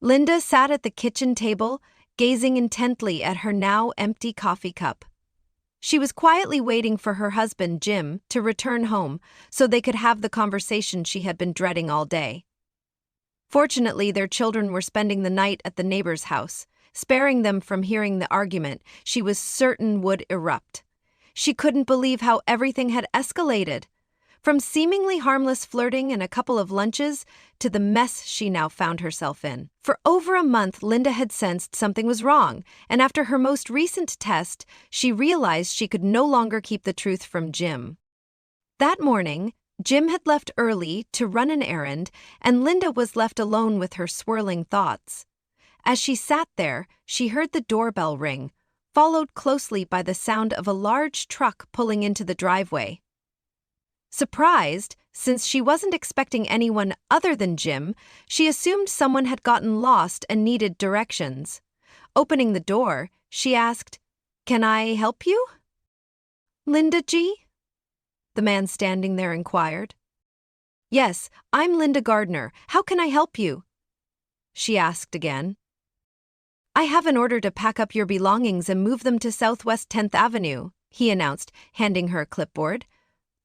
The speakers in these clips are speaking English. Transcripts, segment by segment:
Linda sat at the kitchen table, gazing intently at her now empty coffee cup. She was quietly waiting for her husband, Jim, to return home so they could have the conversation she had been dreading all day. Fortunately, their children were spending the night at the neighbor's house, sparing them from hearing the argument she was certain would erupt. She couldn't believe how everything had escalated. From seemingly harmless flirting and a couple of lunches to the mess she now found herself in. For over a month, Linda had sensed something was wrong, and after her most recent test, she realized she could no longer keep the truth from Jim. That morning, Jim had left early to run an errand, and Linda was left alone with her swirling thoughts. As she sat there, she heard the doorbell ring, followed closely by the sound of a large truck pulling into the driveway. Surprised, since she wasn't expecting anyone other than Jim, she assumed someone had gotten lost and needed directions. Opening the door, she asked, "Can I help you?" "Linda G?" the man standing there inquired. "Yes, I'm Linda Gardner. How can I help you?" she asked again. "I have an order to pack up your belongings and move them to Southwest 10th Avenue, he announced, handing her a clipboard.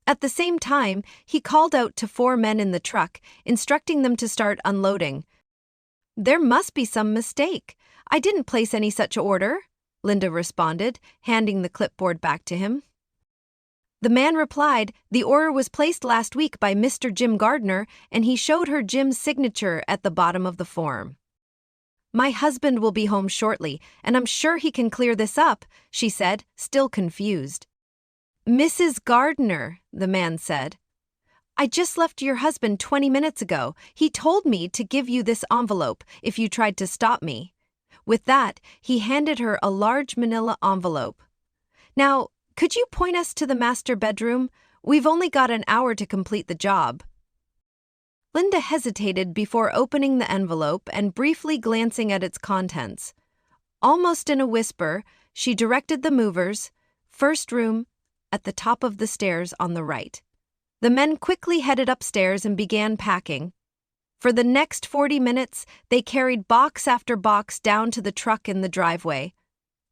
At the same time, he called out to 4 men in the truck, instructing them to start unloading. "There must be some mistake. I didn't place any such order," Linda responded, handing the clipboard back to him. The man replied, "The order was placed last week by Mr. Jim Gardner, and he showed her Jim's signature at the bottom of the form." "My husband will be home shortly, and I'm sure he can clear this up," she said, still confused. "Mrs. Gardner," the man said, "I just left your husband 20 minutes ago. He told me to give you this envelope if you tried to stop me." With that, he handed her a large manila envelope. "Now, could you point us to the master bedroom? We've only got an hour to complete the job." Linda hesitated before opening the envelope and briefly glancing at its contents. Almost in a whisper, she directed the movers, "First room, at the top of the stairs on the right." The men quickly headed upstairs and began packing. For the next 40 minutes, they carried box after box down to the truck in the driveway.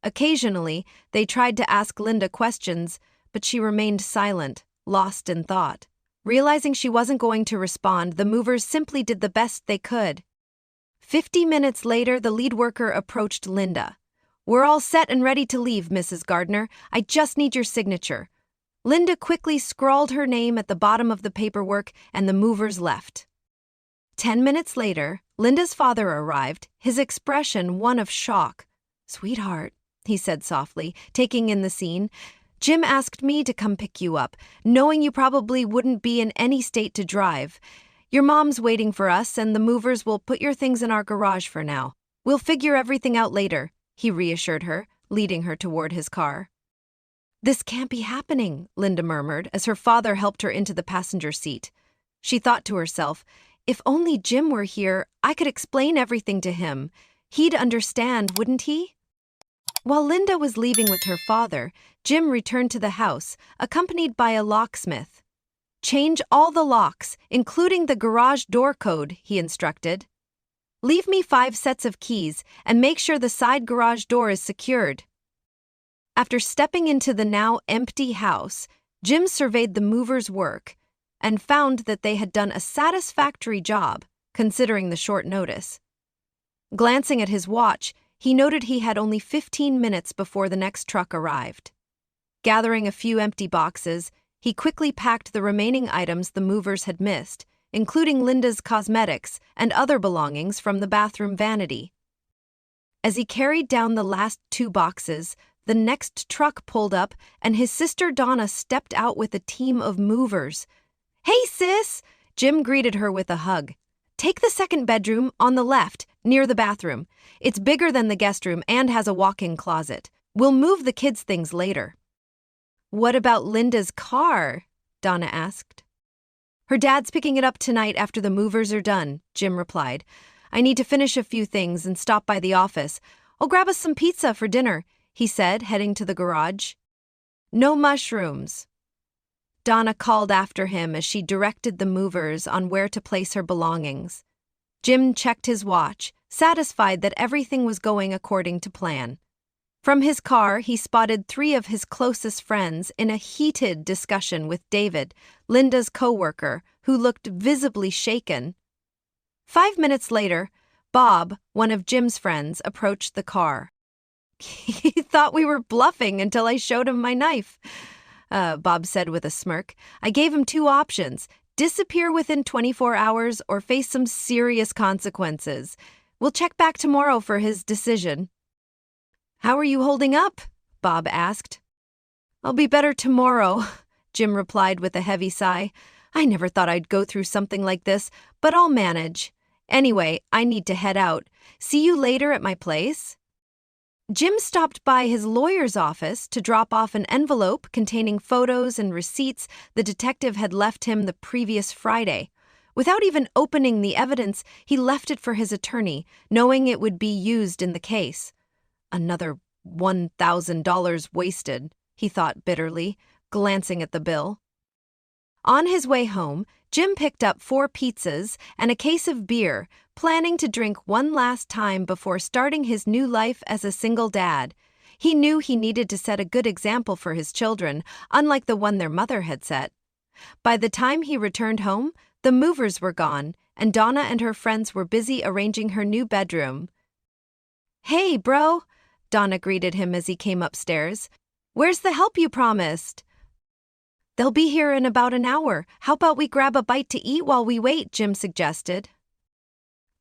Occasionally, they tried to ask Linda questions, but she remained silent, lost in thought. Realizing she wasn't going to respond, the movers simply did the best they could. 50 minutes later, the lead worker approached Linda. "We're all set and ready to leave, Mrs. Gardner. I just need your signature." Linda quickly scrawled her name at the bottom of the paperwork, and the movers left. 10 minutes later, Linda's father arrived, his expression one of shock. "Sweetheart," he said softly, taking in the scene, "Jim asked me to come pick you up, knowing you probably wouldn't be in any state to drive. Your mom's waiting for us, and the movers will put your things in our garage for now. We'll figure everything out later," he reassured her, leading her toward his car. "This can't be happening," Linda murmured as her father helped her into the passenger seat. She thought to herself, "If only Jim were here, I could explain everything to him. He'd understand, wouldn't he?" While Linda was leaving with her father, Jim returned to the house, accompanied by a locksmith. "Change all the locks, including the garage door code," he instructed. "Leave me 5 sets of keys, and make sure the side garage door is secured." After stepping into the now empty house, Jim surveyed the movers' work and found that they had done a satisfactory job, considering the short notice. Glancing at his watch, he noted he had only 15 minutes before the next truck arrived. Gathering a few empty boxes, he quickly packed the remaining items the movers had missed, including Linda's cosmetics and other belongings from the bathroom vanity. As he carried down the last 2 boxes, the next truck pulled up, and his sister Donna stepped out with a team of movers. "Hey, sis!" Jim greeted her with a hug. "Take the second bedroom on the left, near the bathroom. It's bigger than the guest room and has a walk-in closet. We'll move the kids' things later." "What about Linda's car?" Donna asked. "Her dad's picking it up tonight after the movers are done," Jim replied. "I need to finish a few things and stop by the office. I'll grab us some pizza for dinner," he said, heading to the garage. "No mushrooms," Donna called after him as she directed the movers on where to place her belongings. Jim checked his watch, satisfied that everything was going according to plan. From his car, he spotted 3 of his closest friends in a heated discussion with David, Linda's coworker, who looked visibly shaken. 5 minutes later, Bob, one of Jim's friends, approached the car. "He thought we were bluffing until I showed him my knife," Bob said with a smirk. "I gave him 2 options: disappear within 24 hours or face some serious consequences. We'll check back tomorrow for his decision." "How are you holding up?" Bob asked. "I'll be better tomorrow," Jim replied with a heavy sigh. "I never thought I'd go through something like this, but I'll manage. Anyway, I need to head out. See you later at my place." Jim stopped by his lawyer's office to drop off an envelope containing photos and receipts the detective had left him the previous Friday. Without even opening the evidence, he left it for his attorney, knowing it would be used in the case. Another $1,000 wasted, he thought bitterly, glancing at the bill. On his way home, Jim picked up 4 pizzas and a case of beer, planning to drink one last time before starting his new life as a single dad. He knew he needed to set a good example for his children, unlike the one their mother had set. By the time he returned home, the movers were gone, and Donna and her friends were busy arranging her new bedroom. "Hey, bro," Donna greeted him as he came upstairs. "Where's the help you promised?" "They'll be here in about an hour. How about we grab a bite to eat while we wait?" Jim suggested.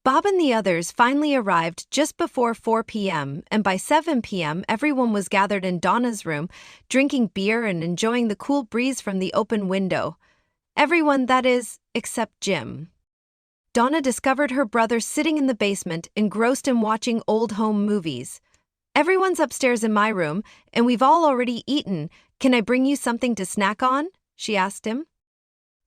Bob and the others finally arrived just before 4 p.m., and by 7 p.m. everyone was gathered in Donna's room, drinking beer and enjoying the cool breeze from the open window. Everyone, that is, except Jim. Donna discovered her brother sitting in the basement, engrossed in watching old home movies. "Everyone's upstairs in my room, and we've all already eaten. Can I bring you something to snack on?" she asked him.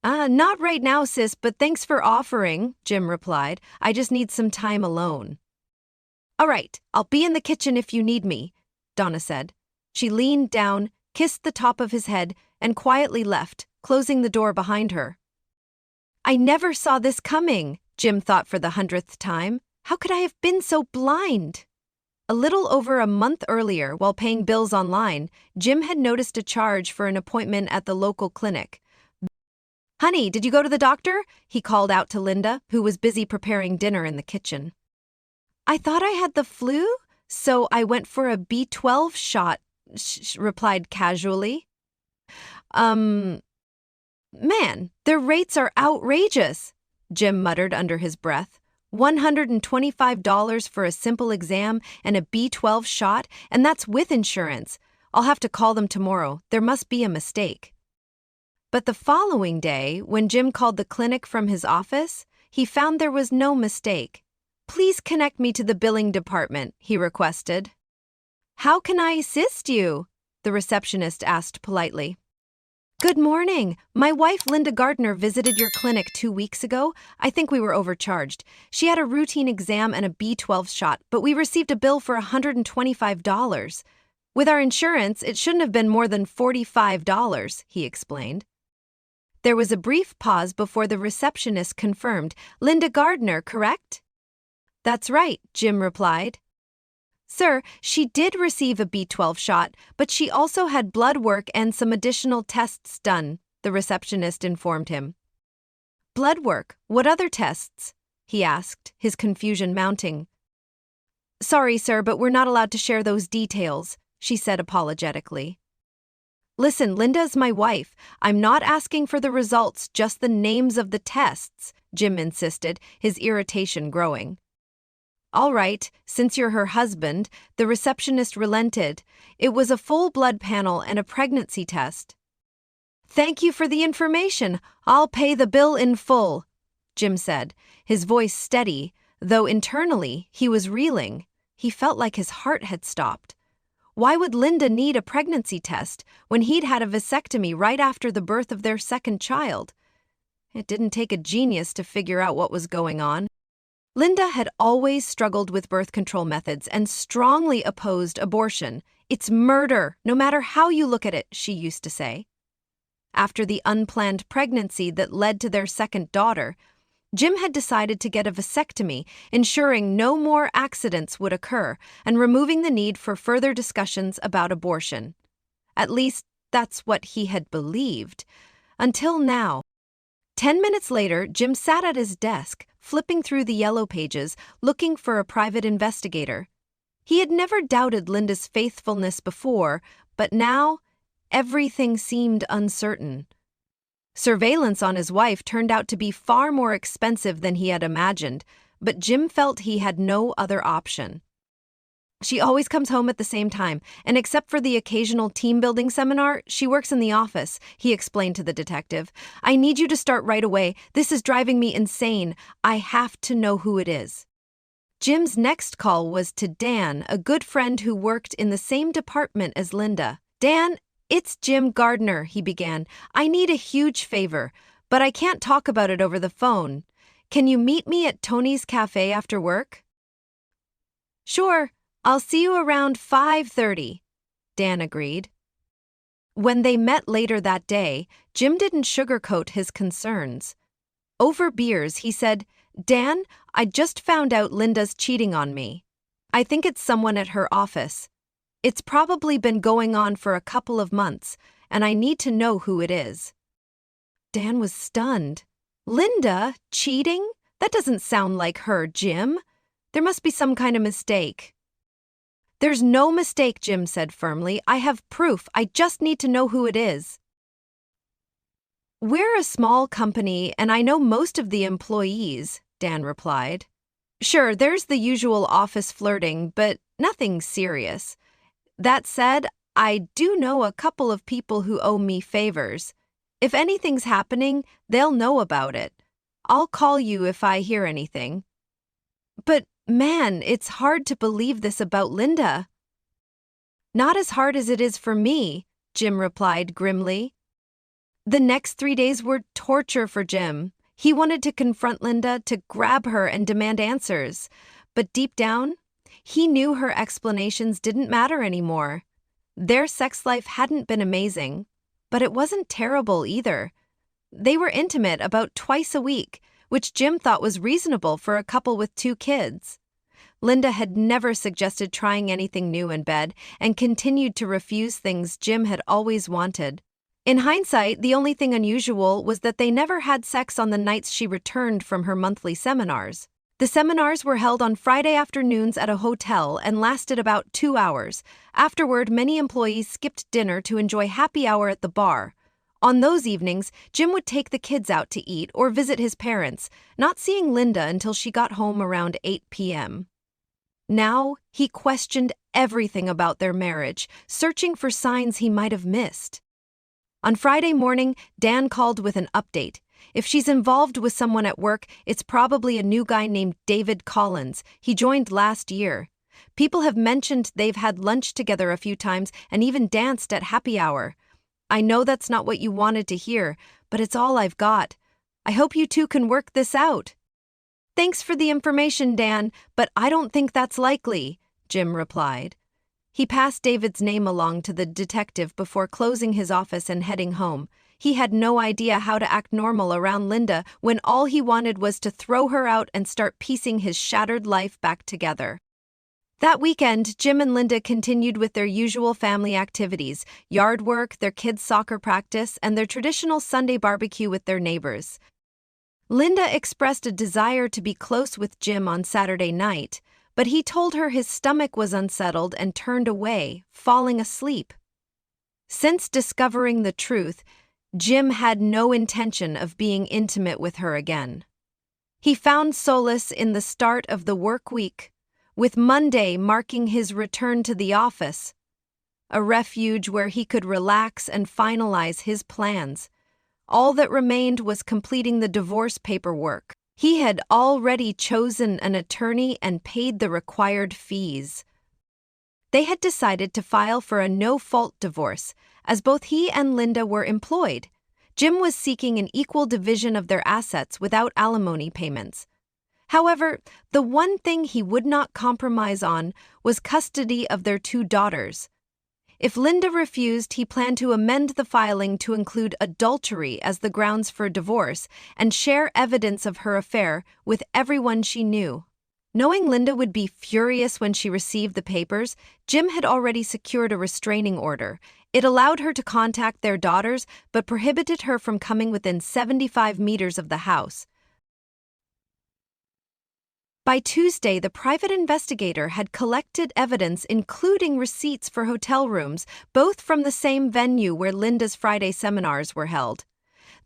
Not right now, sis, but thanks for offering," Jim replied. "I just need some time alone." "All right, I'll be in the kitchen if you need me," Donna said. She leaned down, kissed the top of his head, and quietly left, closing the door behind her. "I never saw this coming," Jim thought for the 100th time. "How could I have been so blind?" A little over a month earlier, while paying bills online, Jim had noticed a charge for an appointment at the local clinic. "Honey, did you go to the doctor?" he called out to Linda, who was busy preparing dinner in the kitchen. "I thought I had the flu, so I went for a B12 shot," she replied casually. Man, their rates are outrageous," Jim muttered under his breath. $125 for a simple exam and a B12 shot, and that's with insurance. I'll have to call them tomorrow. There must be a mistake. But the following day, when Jim called the clinic from his office, he found there was no mistake. "Please connect me to the billing department," he requested. "How can I assist you?" the receptionist asked politely. "Good morning. My wife Linda Gardner visited your clinic 2 weeks ago. I think we were overcharged. She had a routine exam and a B12 shot, but we received a bill for $125. With our insurance, it shouldn't have been more than $45, he explained. There was a brief pause before the receptionist confirmed, "Linda Gardner, correct?" "That's right," Jim replied. "Sir, she did receive a B12 shot, but she also had blood work and some additional tests done," the receptionist informed him. "Blood work? What other tests?" he asked, his confusion mounting. "Sorry, sir, but we're not allowed to share those details," she said apologetically. "Listen, Linda's my wife. I'm not asking for the results, just the names of the tests," Jim insisted, his irritation growing. "All right, since you're her husband," the receptionist relented. "It was a full blood panel and a pregnancy test." "Thank you for the information. I'll pay the bill in full," Jim said, his voice steady, though internally he was reeling. He felt like his heart had stopped. Why would Linda need a pregnancy test when he'd had a vasectomy right after the birth of their second child? It didn't take a genius to figure out what was going on. Linda had always struggled with birth control methods and strongly opposed abortion. "It's murder, no matter how you look at it," she used to say. After the unplanned pregnancy that led to their second daughter, Jim had decided to get a vasectomy, ensuring no more accidents would occur and removing the need for further discussions about abortion. At least, that's what he had believed. Until now. 10 minutes later, Jim sat at his desk, flipping through the yellow pages, looking for a private investigator. He had never doubted Linda's faithfulness before, but now, everything seemed uncertain. Surveillance on his wife turned out to be far more expensive than he had imagined, but Jim felt he had no other option. She always comes home at the same time, and except for the occasional team-building seminar, she works in the office, he explained to the detective. I need you to start right away. This is driving me insane. I have to know who it is. Jim's next call was to Dan, a good friend who worked in the same department as Linda. Dan, it's Jim Gardner, he began. I need a huge favor, but I can't talk about it over the phone. Can you meet me at Tony's Cafe after work? Sure. I'll see you around 5:30, Dan agreed. When they met later that day, Jim didn't sugarcoat his concerns. Over beers, he said, Dan, I just found out Linda's cheating on me. I think it's someone at her office. It's probably been going on for a couple of months, and I need to know who it is. Dan was stunned. Linda, cheating? That doesn't sound like her, Jim. There must be some kind of mistake. There's no mistake, Jim said firmly. I have proof. I just need to know who it is. We're a small company, and I know most of the employees, Dan replied. Sure, there's the usual office flirting, but nothing serious. That said, I do know a couple of people who owe me favors. If anything's happening, they'll know about it. I'll call you if I hear anything. But man, it's hard to believe this about Linda. Not as hard as it is for me, Jim replied grimly. The next 3 days were torture for Jim. He wanted to confront Linda, to grab her and demand answers. But deep down, he knew her explanations didn't matter anymore. Their sex life hadn't been amazing, but it wasn't terrible either. They were intimate about twice a week, which Jim thought was reasonable for a couple with 2 kids. Linda had never suggested trying anything new in bed and continued to refuse things Jim had always wanted. In hindsight, the only thing unusual was that they never had sex on the nights she returned from her monthly seminars. The seminars were held on Friday afternoons at a hotel and lasted about 2 hours. Afterward, many employees skipped dinner to enjoy happy hour at the bar. On those evenings, Jim would take the kids out to eat or visit his parents, not seeing Linda until she got home around 8 p.m. Now, he questioned everything about their marriage, searching for signs he might have missed. On Friday morning, Dan called with an update. If she's involved with someone at work, it's probably a new guy named David Collins. He joined last year. People have mentioned they've had lunch together a few times and even danced at happy hour. I know that's not what you wanted to hear, but it's all I've got. I hope you two can work this out. Thanks for the information, Dan, but I don't think that's likely, Jim replied. He passed David's name along to the detective before closing his office and heading home. He had no idea how to act normal around Linda when all he wanted was to throw her out and start piecing his shattered life back together. That weekend, Jim and Linda continued with their usual family activities, yard work, their kids' soccer practice, and their traditional Sunday barbecue with their neighbors. Linda expressed a desire to be close with Jim on Saturday night, but he told her his stomach was unsettled and turned away, falling asleep. Since discovering the truth, Jim had no intention of being intimate with her again. He found solace in the start of the work week, with Monday marking his return to the office, a refuge where he could relax and finalize his plans. All that remained was completing the divorce paperwork. He had already chosen an attorney and paid the required fees. They had decided to file for a no-fault divorce, as both he and Linda were employed. Jim was seeking an equal division of their assets without alimony payments. However, the one thing he would not compromise on was custody of their 2 daughters. If Linda refused, he planned to amend the filing to include adultery as the grounds for divorce and share evidence of her affair with everyone she knew. Knowing Linda would be furious when she received the papers, Jim had already secured a restraining order. It allowed her to contact their daughters, but prohibited her from coming within 75 meters of the house. By Tuesday, the private investigator had collected evidence including receipts for hotel rooms, both from the same venue where Linda's Friday seminars were held.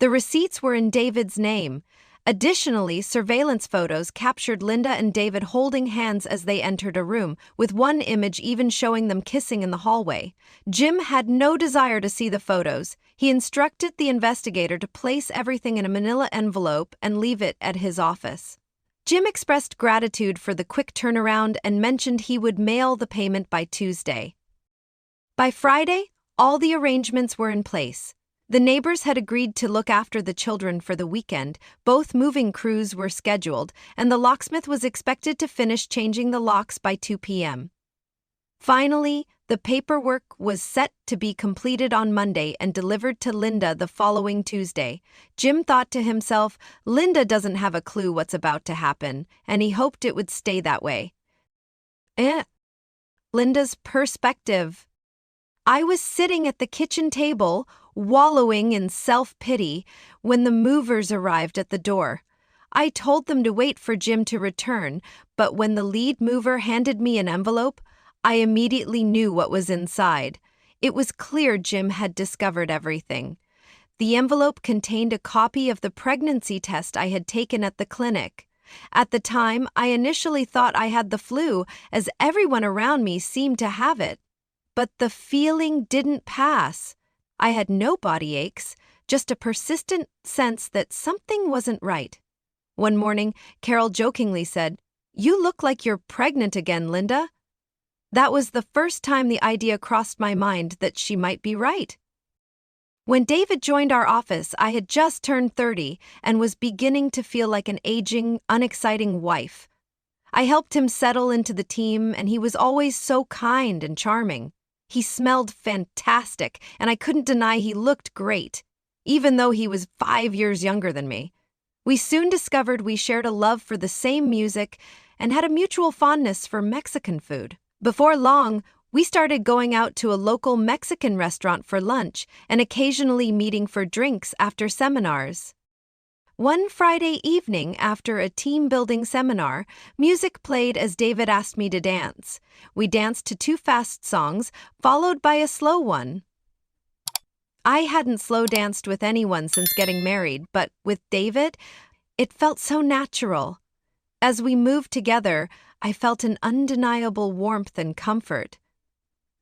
The receipts were in David's name. Additionally, surveillance photos captured Linda and David holding hands as they entered a room, with one image even showing them kissing in the hallway. Jim had no desire to see the photos. He instructed the investigator to place everything in a manila envelope and leave it at his office. Jim expressed gratitude for the quick turnaround and mentioned he would mail the payment by Tuesday. By Friday, all the arrangements were in place. The neighbors had agreed to look after the children for the weekend, both moving crews were scheduled, and the locksmith was expected to finish changing the locks by 2 p.m. Finally, the paperwork was set to be completed on Monday and delivered to Linda the following Tuesday. Jim thought to himself, Linda doesn't have a clue what's about to happen, and he hoped it would stay that way. Linda's perspective. I was sitting at the kitchen table, wallowing in self-pity, when the movers arrived at the door. I told them to wait for Jim to return, but when the lead mover handed me an envelope, I immediately knew what was inside. It was clear Jim had discovered everything. The envelope contained a copy of the pregnancy test I had taken at the clinic. At the time, I initially thought I had the flu, as everyone around me seemed to have it. But the feeling didn't pass. I had no body aches, just a persistent sense that something wasn't right. One morning, Carol jokingly said, "You look like you're pregnant again, Linda." That was the first time the idea crossed my mind that she might be right. When David joined our office, I had just turned 30 and was beginning to feel like an aging, unexciting wife. I helped him settle into the team, and he was always so kind and charming. He smelled fantastic, and I couldn't deny he looked great, even though he was 5 years younger than me. We soon discovered we shared a love for the same music and had a mutual fondness for Mexican food. Before long, we started going out to a local Mexican restaurant for lunch and occasionally meeting for drinks after seminars. One Friday evening after a team-building seminar, music played as David asked me to dance. We danced to 2 fast songs, followed by a slow one. I hadn't slow danced with anyone since getting married, but with David, it felt so natural. As we moved together, I felt an undeniable warmth and comfort.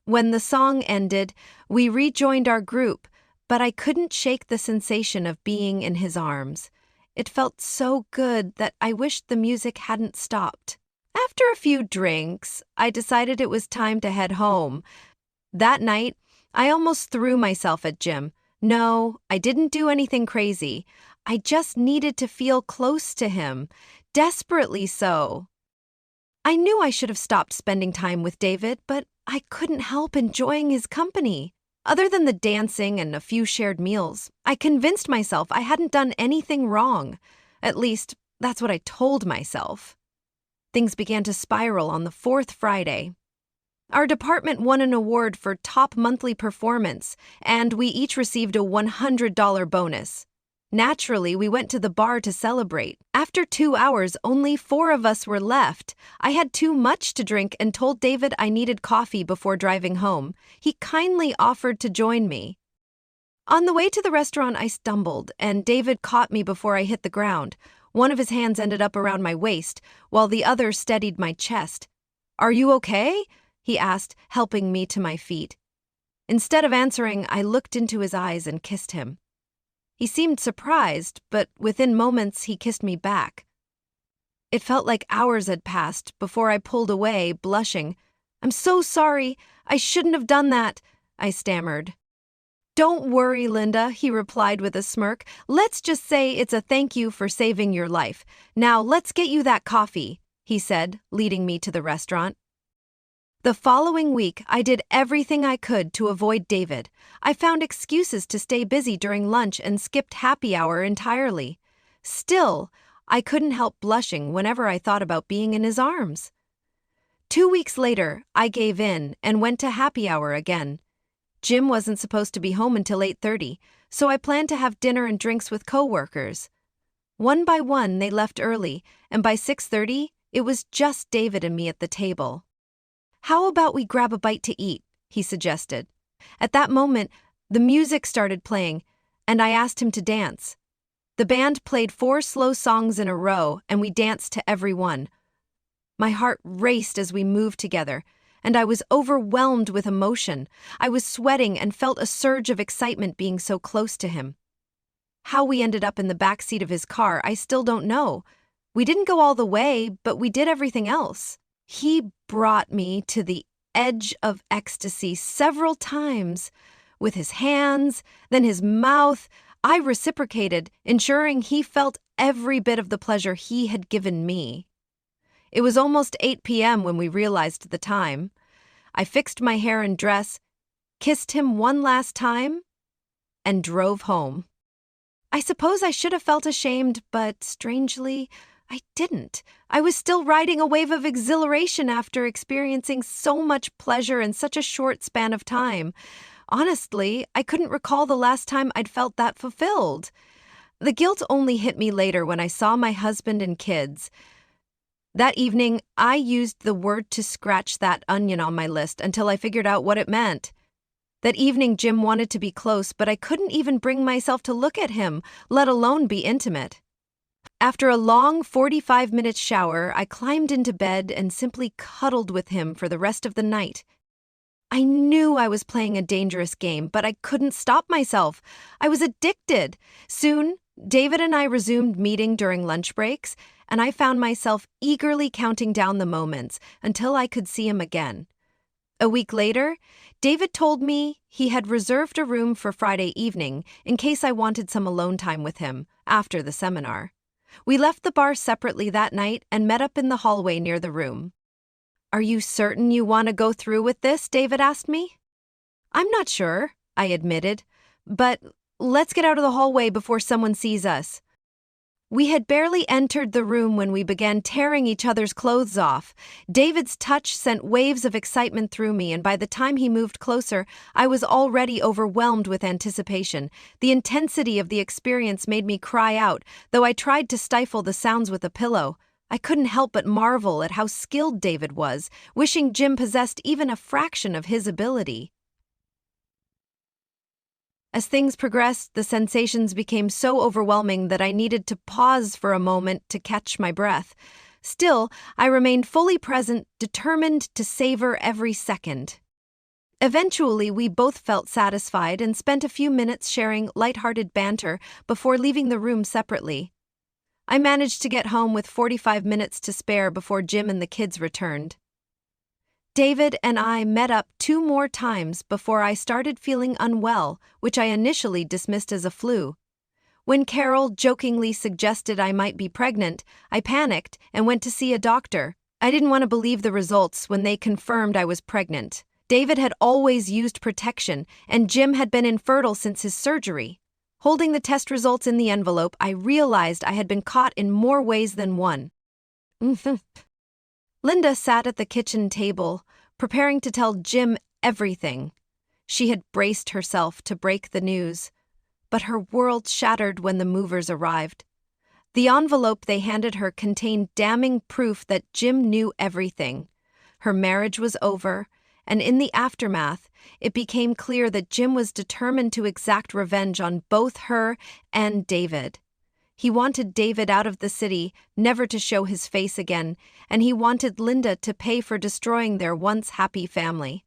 When the song ended, we rejoined our group, but I couldn't shake the sensation of being in his arms. It felt so good that I wished the music hadn't stopped. After a few drinks, I decided it was time to head home. That night, I almost threw myself at Jim. No, I didn't do anything crazy. I just needed to feel close to him, desperately so. I knew I should have stopped spending time with David, but I couldn't help enjoying his company. Other than the dancing and a few shared meals, I convinced myself I hadn't done anything wrong. At least, that's what I told myself. Things began to spiral on the 4th Friday. Our department won an award for top monthly performance, and we each received a $100 bonus. Naturally, we went to the bar to celebrate. After 2 hours, only 4 of us were left. I had too much to drink and told David I needed coffee before driving home. He kindly offered to join me. On the way to the restaurant, I stumbled, and David caught me before I hit the ground. One of his hands ended up around my waist, while the other steadied my chest. "Are you okay?" he asked, helping me to my feet. Instead of answering, I looked into his eyes and kissed him. He seemed surprised, but within moments he kissed me back. It felt like hours had passed before I pulled away, blushing. "I'm so sorry. I shouldn't have done that," I stammered. "Don't worry, Linda," he replied with a smirk. "Let's just say it's a thank you for saving your life. Now let's get you that coffee," he said, leading me to the restaurant. The following week, I did everything I could to avoid David. I found excuses to stay busy during lunch and skipped happy hour entirely. Still, I couldn't help blushing whenever I thought about being in his arms. 2 weeks later, I gave in and went to happy hour again. Jim wasn't supposed to be home until 8:30, so I planned to have dinner and drinks with coworkers. One by one, they left early, and by 6:30, it was just David and me at the table. "How about we grab a bite to eat?" he suggested. At that moment, the music started playing, and I asked him to dance. The band played 4 slow songs in a row, and we danced to every one. My heart raced as we moved together, and I was overwhelmed with emotion. I was sweating and felt a surge of excitement being so close to him. How we ended up in the back seat of his car, I still don't know. We didn't go all the way, but we did everything else. He brought me to the edge of ecstasy several times. With his hands, then his mouth, I reciprocated, ensuring he felt every bit of the pleasure he had given me. It was almost 8 p.m. when we realized the time. I fixed my hair and dress, kissed him one last time, and drove home. I suppose I should have felt ashamed, but strangely, I didn't. I was still riding a wave of exhilaration after experiencing so much pleasure in such a short span of time. Honestly, I couldn't recall the last time I'd felt that fulfilled. The guilt only hit me later when I saw my husband and kids. That evening, I used the word to scratch that onion on my list until I figured out what it meant. That evening, Jim wanted to be close, but I couldn't even bring myself to look at him, let alone be intimate. After a long 45-minute shower, I climbed into bed and simply cuddled with him for the rest of the night. I knew I was playing a dangerous game, but I couldn't stop myself. I was addicted. Soon, David and I resumed meeting during lunch breaks, and I found myself eagerly counting down the moments until I could see him again. A week later, David told me he had reserved a room for Friday evening in case I wanted some alone time with him after the seminar. We left the bar separately that night and met up in the hallway near the room. "Are you certain you want to go through with this?" David asked me. "I'm not sure," I admitted, "but let's get out of the hallway before someone sees us." We had barely entered the room when we began tearing each other's clothes off. David's touch sent waves of excitement through me, and by the time he moved closer, I was already overwhelmed with anticipation. The intensity of the experience made me cry out, though I tried to stifle the sounds with a pillow. I couldn't help but marvel at how skilled David was, wishing Jim possessed even a fraction of his ability. As things progressed, the sensations became so overwhelming that I needed to pause for a moment to catch my breath. Still, I remained fully present, determined to savor every second. Eventually, we both felt satisfied and spent a few minutes sharing lighthearted banter before leaving the room separately. I managed to get home with 45 minutes to spare before Jim and the kids returned. David and I met up 2 more times before I started feeling unwell, which I initially dismissed as a flu. When Carol jokingly suggested I might be pregnant, I panicked and went to see a doctor. I didn't want to believe the results when they confirmed I was pregnant. David had always used protection, and Jim had been infertile since his surgery. Holding the test results in the envelope, I realized I had been caught in more ways than one. Linda sat at the kitchen table, preparing to tell Jim everything. She had braced herself to break the news, but her world shattered when the movers arrived. The envelope they handed her contained damning proof that Jim knew everything. Her marriage was over, and in the aftermath, it became clear that Jim was determined to exact revenge on both her and David. He wanted David out of the city, never to show his face again, and he wanted Linda to pay for destroying their once happy family.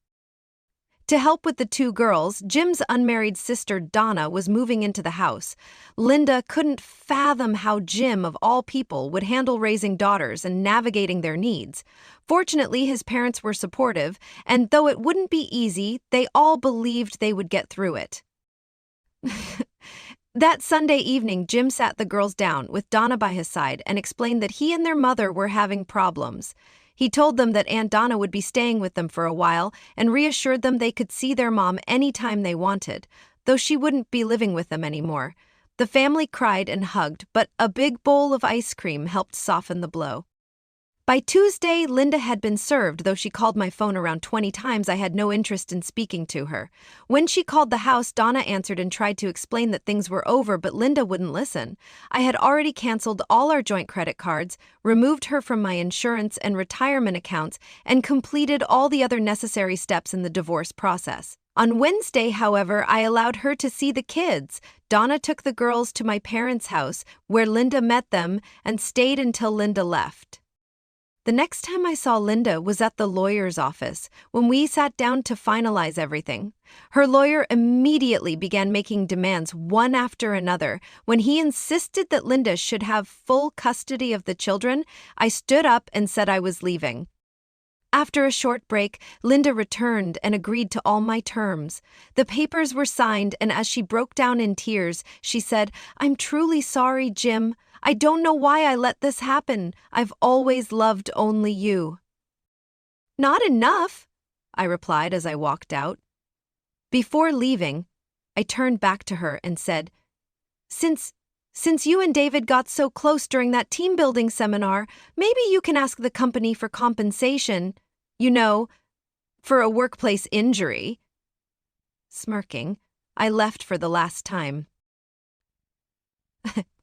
To help with the 2 girls, Jim's unmarried sister Donna was moving into the house. Linda couldn't fathom how Jim, of all people, would handle raising daughters and navigating their needs. Fortunately, his parents were supportive, and though it wouldn't be easy, they all believed they would get through it. That Sunday evening, Jim sat the girls down with Donna by his side and explained that he and their mother were having problems. He told them that Aunt Donna would be staying with them for a while and reassured them they could see their mom anytime they wanted, though she wouldn't be living with them anymore. The family cried and hugged, but a big bowl of ice cream helped soften the blow. By Tuesday, Linda had been served, though she called my phone around 20 times. I had no interest in speaking to her. When she called the house, Donna answered and tried to explain that things were over, but Linda wouldn't listen. I had already canceled all our joint credit cards, removed her from my insurance and retirement accounts, and completed all the other necessary steps in the divorce process. On Wednesday, however, I allowed her to see the kids. Donna took the girls to my parents' house, where Linda met them, and stayed until Linda left. The next time I saw Linda was at the lawyer's office, when we sat down to finalize everything. Her lawyer immediately began making demands one after another. When he insisted that Linda should have full custody of the children, I stood up and said I was leaving. After a short break, Linda returned and agreed to all my terms. The papers were signed, and as she broke down in tears, she said, "I'm truly sorry, Jim. I don't know why I let this happen. I've always loved only you." "Not enough," I replied as I walked out. Before leaving, I turned back to her and said, Since you and David got so close during that team building seminar, maybe you can ask the company for compensation, for a workplace injury." Smirking, I left for the last time.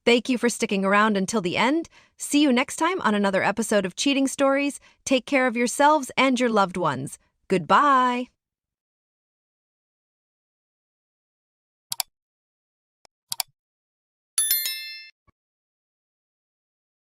Thank you for sticking around until the end. See you next time on another episode of Cheating Stories. Take care of yourselves and your loved ones. Goodbye.